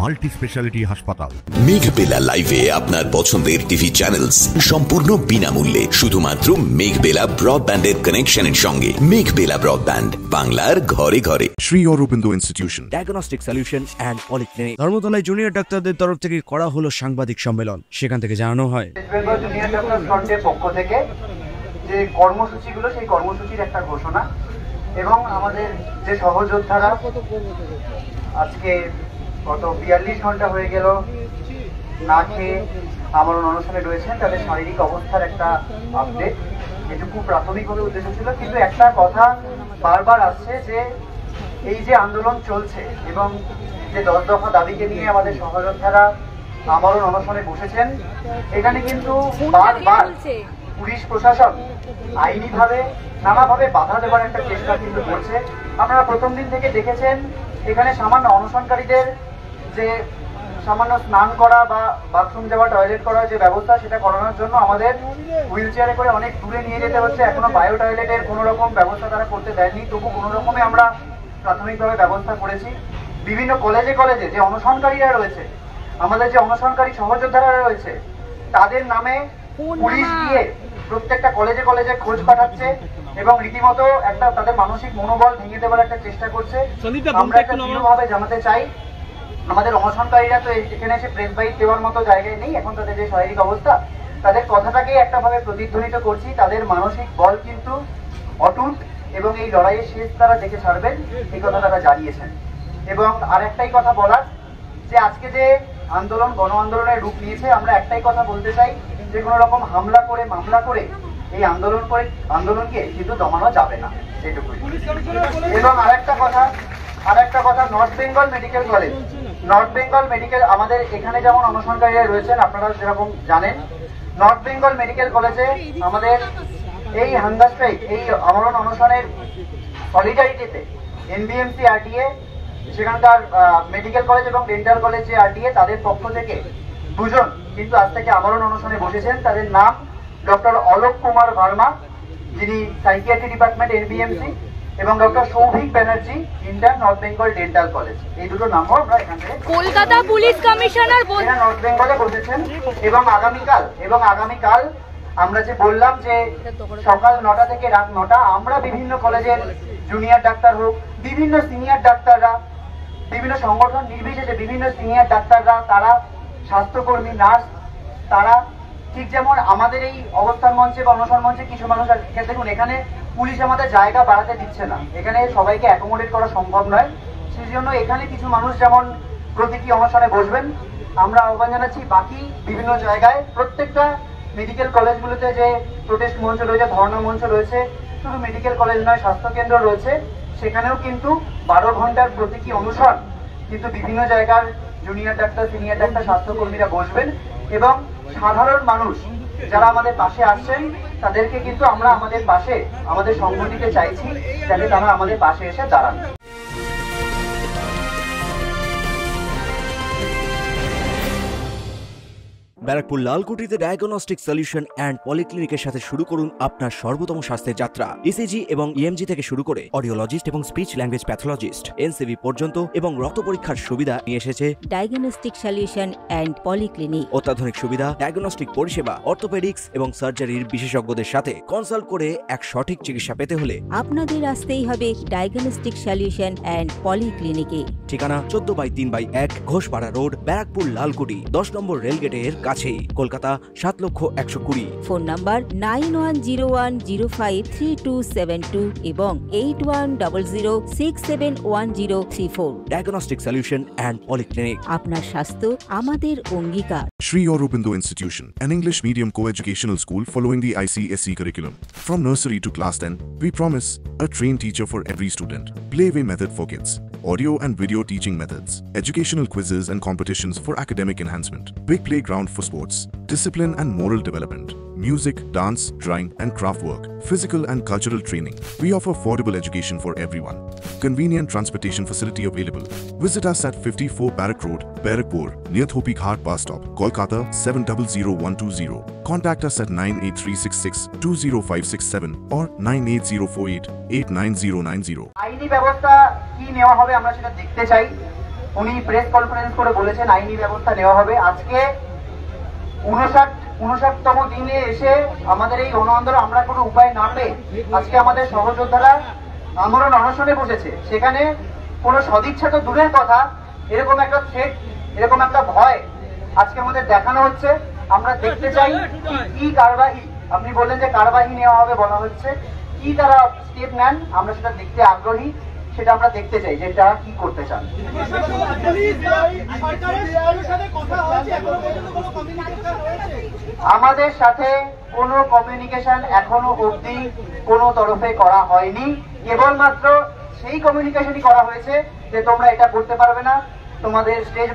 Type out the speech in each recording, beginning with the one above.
Multi speciality হাসপাতাল। মেঘবেলা লাইভে আপনার পছন্দের টিভি চ্যানেলস সম্পূর্ণ বিনামূল্যে শুধুমাত্র মেঘবেলা ব্রডব্যান্ডের কানেকশনের সঙ্গে। মেঘবেলা ব্রডব্যান্ড, বাংলার ঘরে ঘরে। Shri Aurobindo institution, diagnostic solution and polyclinic. ধর্মতলায় জুনিয়র ডাক্তারদের তরফ থেকে করা হলো সাংবাদিক সম্মেলন। সেখান থেকে জানানো হয় বেঙ্গল জুনিয়র ডাক্তার ফ্রন্টের পক্ষ থেকে যে কর্মসূচিগুলো, সেই কর্মসূচির একটা ঘোষণা এবং আমাদের যে সহযোদ্ধারা আজকে গত 42 ঘন্টা হয়ে গেল না খেয়ে আমরণ অনশনে রয়েছেন, তাদের শারীরিক অবস্থার একটা আপডেট। এটুকু প্রাথমিকভাবে উদ্দেশ্য ছিল, কিন্তু একটা কথা বারবার আসছে যে এই যে আন্দোলন চলছে এবং যে 10 দফা দাবিকে নিয়ে আমাদের সহযোদ্ধারা আমরণ অনশনে বসেছেন, এখানে কিন্তু বারবার পুলিশ প্রশাসন আইনিভাবে নানাভাবে বাধা দেওয়ার একটা চেষ্টা কিন্তু করছে। আপনারা প্রথম দিন থেকে দেখেছেন এখানে সামান্য অনশনকারীদের যে সামান্য স্নান করা বা বাথরুম যাওয়া, টয়লেট করার যে ব্যবস্থা, সেটা করানোর জন্য আমাদের হুইল চেয়ারে করে অনেক দূরে নিয়ে যেতে হচ্ছে। এখনো বায়ো টয়লেটের কোনো রকম ব্যবস্থা তারা করতে দেয়নি, তবু কোনো রকমে আমরা প্রাথমিকভাবে ব্যবস্থা করেছি। বিভিন্ন কলেজে কলেজে যে অনশনকারীরা রয়েছে, আমাদের যে অনশনকারী সহযোদ্ধারা রয়েছে, তাদের নামে পুলিশ গিয়ে প্রত্যেকটা কলেজে কলেজে খোঁজ পাঠাচ্ছে এবং রীতিমতো একটা তাদের মানসিক মনোবল ভেঙে দেওয়ার একটা চেষ্টা করছে। আমরা একটা দৃঢ়ভাবে জানাতে চাই, আমাদের অনশনকারীরা তো এখানে এসে প্রেস বাইট দেওয়ার মতো জায়গায় নেই। এখন তাদের যে শারীরিক অবস্থা, তাদের কথাটাকেই একটা ভাবে প্রতিধ্বনিত করছি। তাদের মানসিক বল কিন্তু অটুট এবং এই লড়াইয়ের শেষ তারা দেখে ছাড়বেন, এই কথা তারা জানিয়েছেন। এবং আর একটাই কথা বলার, যে আজকে যে আন্দোলন গণ আন্দোলনের রূপ নিয়েছে, আমরা একটাই কথা বলতে চাই যে কোনো রকম হামলা করে মামলা করে এই আন্দোলনকে কিন্তু দমানো যাবে না, সেটুকুই। এবং আরেকটা কথা, নর্থ বেঙ্গল মেডিকেল আমাদের এখানে যেমন অনশনকারীরা রয়েছেন, আপনারা যেরকম জানেন, নর্থ বেঙ্গল মেডিকেল কলেজে আমাদের এই হাঙ্গার স্ট্রাইক, এই আমরণ অনশনের সলিডারিটিতে এনবিএমসি আরটিএ, সেখানকার মেডিকেল কলেজ এবং ডেন্টাল কলেজ যে আরটিএ, তাদের পক্ষ থেকে দুজন কিন্তু আজ থেকে আমরণ অনশনে বসেছেন। তাদের নাম ডক্টর অলোক কুমার ভার্মা, যিনি সাইকিয়াট্রি ডিপার্টমেন্ট এনবিএমসি, এবং doctor Souvik Banerjee, intern north Bengal dental college. এই দুটো নামও আমরা এখান থেকে কলকাতা পুলিশ কমিশনার নর্থ বেঙ্গলে বসেছেন। এবং আগামীকাল আমরা যে বললাম যে সকাল 9টা থেকে রাত 9টা, আমরা বিভিন্ন কলেজের জুনিয়র ডাক্তার হোক, বিভিন্ন সিনিয়র ডাক্তাররা, বিভিন্ন সংগঠন নির্বিশেষে বিভিন্ন সিনিয়র ডাক্তাররা, তারা স্বাস্থ্যকর্মী, নার্স, তারা ঠিক যেমন আমাদের এই অবস্থান মঞ্চে বা অনশন মঞ্চে কিছু মানুষ দেখুন, এখানে পুলিশ আমাদের জায়গা বাড়াতে দিচ্ছে না, এখানে সবাইকে অ্যাকোমোডেট করা সম্ভব নয়। সেই জন্য এখানে কিছু মানুষ যেমন প্রতীকী অনশনে বসবেন, আমরা আহ্বান জানাচ্ছি বাকি বিভিন্ন জায়গায়, প্রত্যেকটা মেডিকেল কলেজগুলোতে যে প্রোটেস্ট মঞ্চ রয়েছে, ধর্ণা মঞ্চ রয়েছে, শুধু মেডিকেল কলেজ নয়, স্বাস্থ্যকেন্দ্র রয়েছে, সেখানেও কিন্তু 12 ঘন্টার প্রতীকী অনুসরণ কিন্তু বিভিন্ন জায়গার জুনিয়র ডাক্তার, সিনিয়র ডাক্তার, স্বাস্থ্যকর্মীরা বসবেন। এবং সাধারণ মানুষ যারা আমাদের পাশে আসছেন, তাদেরকে কিন্তু আমরা আমাদের পাশে, আমাদের সঙ্গ দিতে চাইছি, যাতে তারা আমাদের পাশে এসে দাঁড়ান। ব্যারাকপুর লালকুটিতে ডায়াগনস্টিক সলিউশন অ্যান্ড পলিক্লিনিকের সাথে শুরু করুন আপনার সর্বোত্তম স্বাস্থ্যের যাত্রা। ইসিজি এবং ইএমজি থেকে শুরু করে অডিওলজিস্ট এবং স্পিচ ল্যাঙ্গুয়েজ প্যাথোলজিস্ট, এনসিভি পর্যন্ত এবং রক্ত পরীক্ষার সুবিধা নিয়ে এসেছে ডায়াগনস্টিক সলিউশন অ্যান্ড পলিক্লিনিক। অত্যাধুনিক সুবিধা, ডায়াগনস্টিক পরিষেবা, অর্থোপেডিক্স এবং সার্জারির বিশেষজ্ঞদের সাথে কনসাল্ট করে এক সঠিক চিকিৎসা পেতে হলে আপনাদের আসতেই হবে ডায়াগনস্টিক সলিউশন অ্যান্ড পলিক্লিনিকে। ঠিকানা 14/3/1 ঘোষপাড়া রোড, ব্যারাকপুর লালকুটি, 10 নম্বর রেলগেটের কাছেই, কলকাতা 7,120,000। ফোন নাম্বার 9101053272 এবং 8100671034। Diagnostic solution and polyclinic. আপনার স্বাস্থ্য আমাদের অঙ্গীকার। Shri Aurobindo Institution, an English medium co-educational school following the ICSE curriculum. From nursery to class 10, we promise a trained teacher for every student. Playway method for kids, audio and video teaching methods, educational quizzes and competitions for academic enhancement, big playground for sports, discipline and moral development, music, dance, drawing and craft work, physical and cultural training. We offer affordable education for everyone. Convenient transportation facility available. Visit us at 54 Barrack Road, Barakpur, near Thopi Ghat bus stop, Kolkata 700120. Contact us at 98366-20567 or 98048-89090. আইনি ব্যবস্থা কি নেওয়া হবে আমরা সেটা দেখতে চাই। উনি প্রেস কনফারেন্স করে বলেছেন আইনি ব্যবস্থা নেওয়া হবে। আজকে 59তম দিনে এসে আমাদের এই গণ-আন্দোলন আমরা কোনো উপায় না পেয়ে আজকে আমাদের সহযোদ্ধারা আন্দোলন অনশনে বসেছে। সেখানে কোনো সদিচ্ছা তো দূরের কথা, এরকম একটা থ্রেট, এরকম একটা ভয় আজকে আমাদের দেখানো হচ্ছে। আমরা দেখতে চাই কি কারবাহি, আপনি বললেন যে কারবাহি নেওয়া হবে বলা হচ্ছে, কি তারা স্টেপ নেন আমরা সেটা দেখতে আগ্রহী, সেটা আমরা দেখতে চাই যে তারা কি করতে চান। আমাদের সাথে কোনো কমিউনিকেশন এখনো অবধি কোনো তরফে করা হয়নি। কেবলমাত্র সেই কমিউনিকেশনই করা হয়েছে যে তোমরা এটা করতে পারবে না, তোমাদের স্টেজ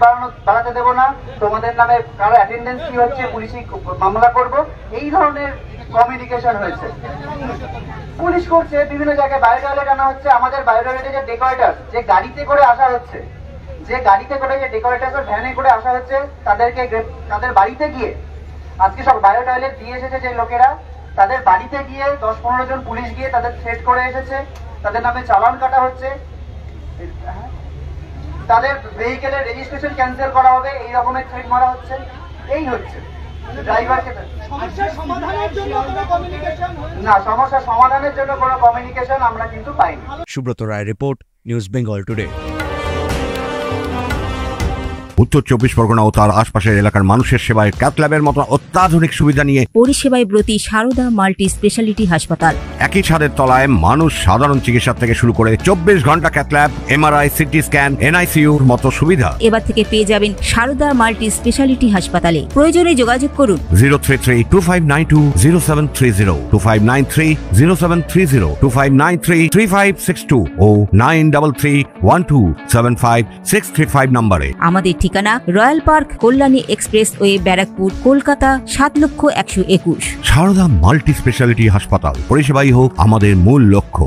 বাড়াতে দেবো না, তোমাদের নামে কারো অ্যাটেন্ডেন্স কি হচ্ছে পুলিশই মামলা করব, এই ধরনের কমিউনিকেশন হয়েছে। পুলিশ করছে, বিভিন্ন জায়গায় বায়োটয়লেট আনা হচ্ছে। আমাদের বায়োটয়লেটে যে ডেকোরেটর, যে গাড়িতে করে আসা হচ্ছে, যে গাড়িতে করে যে ডেকোরেটর ভ্যানে করে আসা হচ্ছে, তাদেরকে তাদের বাড়িতে গিয়ে আজকে সব বায়োটয়লেট দিয়ে এসেছে যে লোকেরা, তাদের বাড়িতে গিয়ে 10-15 জন পুলিশ গিয়ে তাদের থ্রেট করে এসেছে, তাদের নামে চালান কাটা হচ্ছে, তাদের ভেহিকেলের রেজিস্ট্রেশন ক্যান্সেল করা হবে, এই রকমের থ্রেট মারা হচ্ছে। এই হচ্ছে ড্রাইভারকে না, সমস্যা সমাধানের জন্য কোনো কমিউনিকেশন আমরা কিন্তু পাইনি। Subrata Roy report, news Bengal today. উত্তর 24 পরগনা ও তার আশপাশের এলাকার মানুষের সেবায় ক্যাথ ল্যাবের মতো অত্যাধুনিক সুবিধা নিয়ে পরিষেবায় ব্রতী সারদা মাল্টি স্পেশালিটি হাসপাতাল। একই ছাদের তলায় মানুষ সাধারণ চিকিৎসা থেকে শুরু করে 24 ঘন্টা cath lab, MRI, CT scan, এনআইসিইউর মতো সুবিধা এবার থেকে পেয়ে যাবেন সারদা মাল্টি স্পেশালিটি হাসপাতালে। প্রয়োজনে যোগাযোগ করুন 033-2592-0730, 2593-0730, 2593-3562 ও 9331275635 নম্বরে। আমাদের ঠিকানা royal park, Kalyani expressway, Barrackpore, Kolkata 7,121,000। Sarada multi speciality হাসপাতাল, পরিষেবাই হোক আমাদের মূল লক্ষ্য।